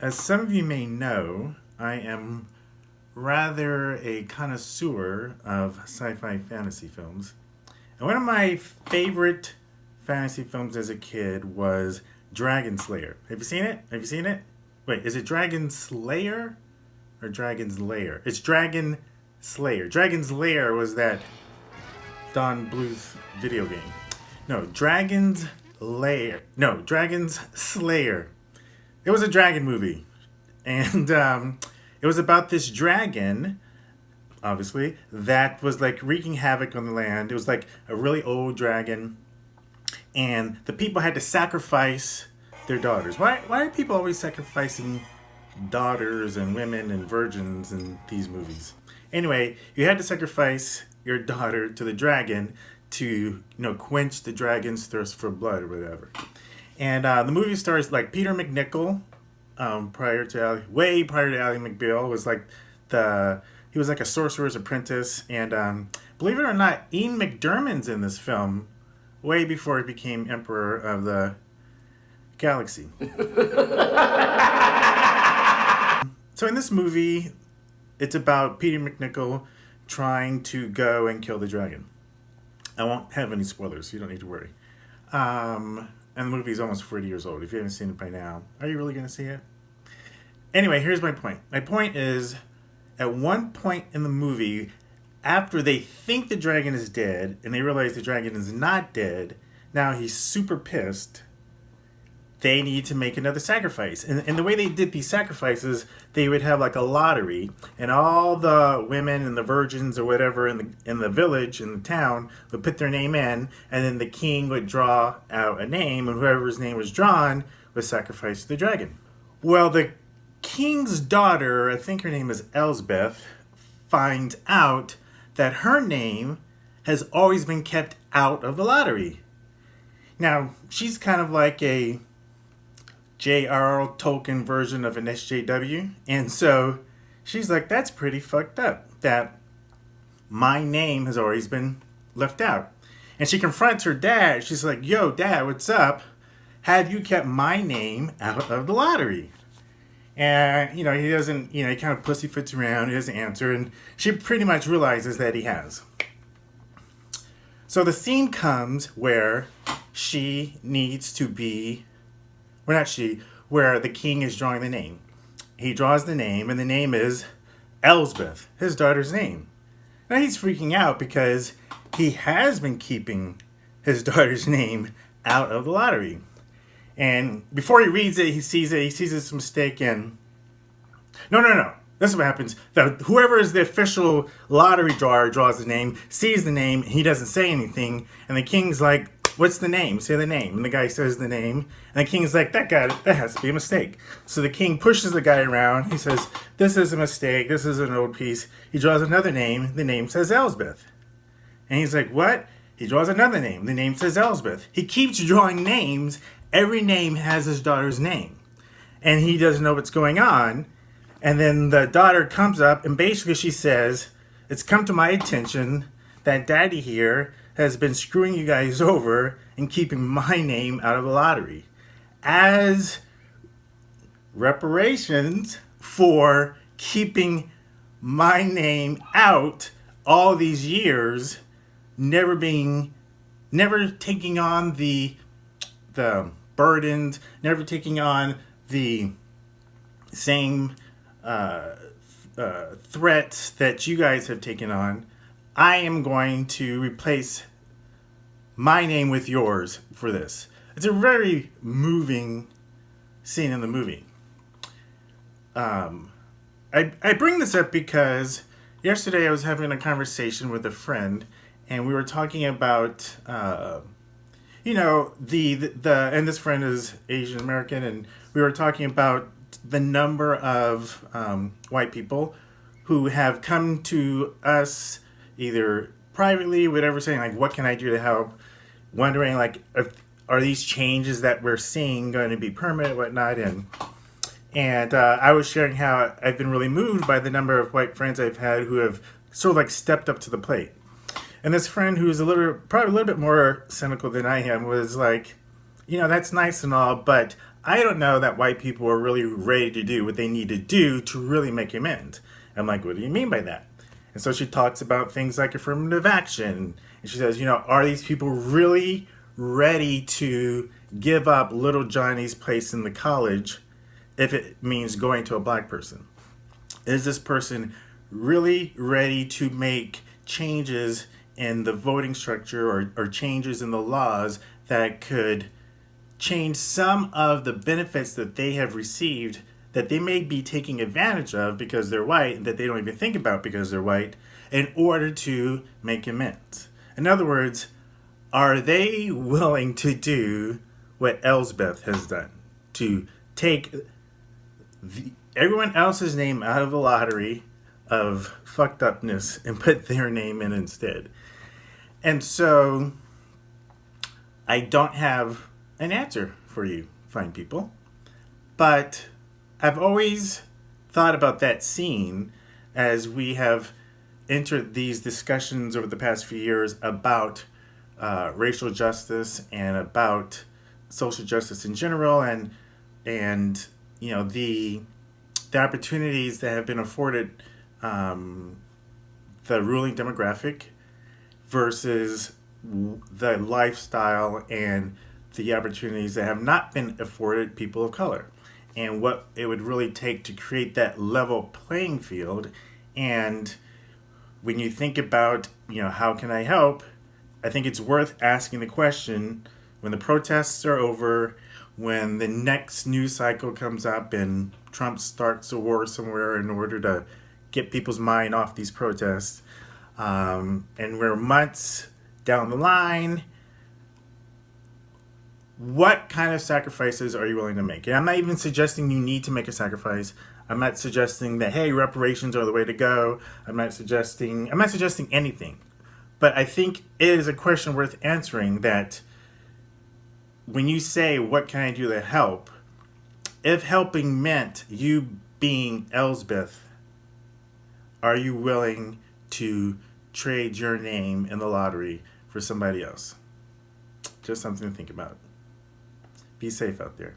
As some of you may know, I am rather a connoisseur of sci-fi fantasy films. And one of my favorite fantasy films as a kid was DragonSlayer. Have you seen it? Have you seen it? Wait, is it DragonSlayer or Dragon's Lair? It's Dragon Slayer. Dragon's Lair was that Don Bluth video game. No, Dragon's Lair. No, Dragon's Slayer. It was a dragon movie. And it was about this dragon, obviously, that was like wreaking havoc on the land. It was like a really old dragon. And the people had to sacrifice their daughters. Why are people always sacrificing daughters and women and virgins in these movies? Anyway, you had to sacrifice your daughter to the dragon to, quench the dragon's thirst for blood or whatever. And the movie stars like Peter McNichol, way prior to Ally McBeal, he was like a sorcerer's apprentice, and believe it or not, Ian McDiarmid's in this film, way before he became Emperor of the Galaxy. So in this movie, it's about Peter McNichol trying to go and kill the dragon. I won't have any spoilers, so you don't need to worry. And the movie is almost 40 years old. If you haven't seen it by now, are you really going to see it? Anyway, here's my point. My point is, at one point in the movie, after they think the dragon is dead, and they realize the dragon is not dead, now he's super pissed, they need to make another sacrifice. And the way they did these sacrifices, they would have like a lottery, and all the women and the virgins or whatever in the village, in the town, would put their name in, and then the king would draw out a name, and whoever's name was drawn was sacrificed to the dragon. Well, the king's daughter, I think her name is Elspeth, finds out that her name has always been kept out of the lottery. Now, she's kind of like a J.R.R. Tolkien version of an SJW. And so she's like, that's pretty fucked up that my name has always been left out. And she confronts her dad. She's like, yo, Dad, what's up? Have you kept my name out of the lottery? And, he doesn't, he kind of pussyfoots around. He doesn't answer. And she pretty much realizes that he has. So the scene comes where she needs to be... where the king is drawing the name. He draws the name, and the name is Elspeth, his daughter's name. Now he's freaking out because he has been keeping his daughter's name out of the lottery. And before he reads it, he sees it's a mistake, and... No. This is what happens. Whoever is the official lottery drawer draws the name, sees the name, he doesn't say anything, and the king's like, what's the name? Say the name. And the guy says the name. And the king's like, that has to be a mistake. So the king pushes the guy around. He says, this is a mistake. This is an old piece. He draws another name. The name says Elspeth. And he's like, what? He draws another name. The name says Elspeth. He keeps drawing names. Every name has his daughter's name. And he doesn't know what's going on. And then the daughter comes up, and basically she says, it's come to my attention that Daddy here has been screwing you guys over and keeping my name out of the lottery as reparations for keeping my name out all these years, never taking on the burdens, never taking on the same threats that you guys have taken on. I am going to replace my name with yours for this. It's a very moving scene in the movie. I bring this up because yesterday I was having a conversation with a friend, and we were talking about, and this friend is Asian American, and we were talking about the number of white people who have come to us either privately, whatever, saying like, what can I do to help? Wondering like, are these changes that we're seeing going to be permanent, whatnot? And I was sharing how I've been really moved by the number of white friends I've had who have sort of like stepped up to the plate. And this friend who's probably a little bit more cynical than I am was like, that's nice and all, but I don't know that white people are really ready to do what they need to do to really make amends. I'm like, what do you mean by that? And so she talks about things like affirmative action. And she says, are these people really ready to give up little Johnny's place in the college if it means going to a black person? Is this person really ready to make changes in the voting structure or changes in the laws that could change some of the benefits that they have received that they may be taking advantage of because they're white and that they don't even think about because they're white in order to make amends? In other words, are they willing to do what Elspeth has done? To take everyone else's name out of the lottery of fucked upness and put their name in instead. And so I don't have an answer for you, fine people. But I've always thought about that scene as we have entered these discussions over the past few years about racial justice and about social justice in general, and the opportunities that have been afforded the ruling demographic versus the lifestyle and the opportunities that have not been afforded people of color, and what it would really take to create that level playing field. And when you think about, how can I help? I think it's worth asking the question when the protests are over, when the next news cycle comes up and Trump starts a war somewhere in order to get people's mind off these protests, and we're months down the line, what kind of sacrifices are you willing to make? And I'm not even suggesting you need to make a sacrifice. I'm not suggesting that, hey, reparations are the way to go. I'm not suggesting anything. But I think it is a question worth answering, that when you say, what can I do to help? If helping meant you being Elspeth, are you willing to trade your name in the lottery for somebody else? Just something to think about. Be safe out there.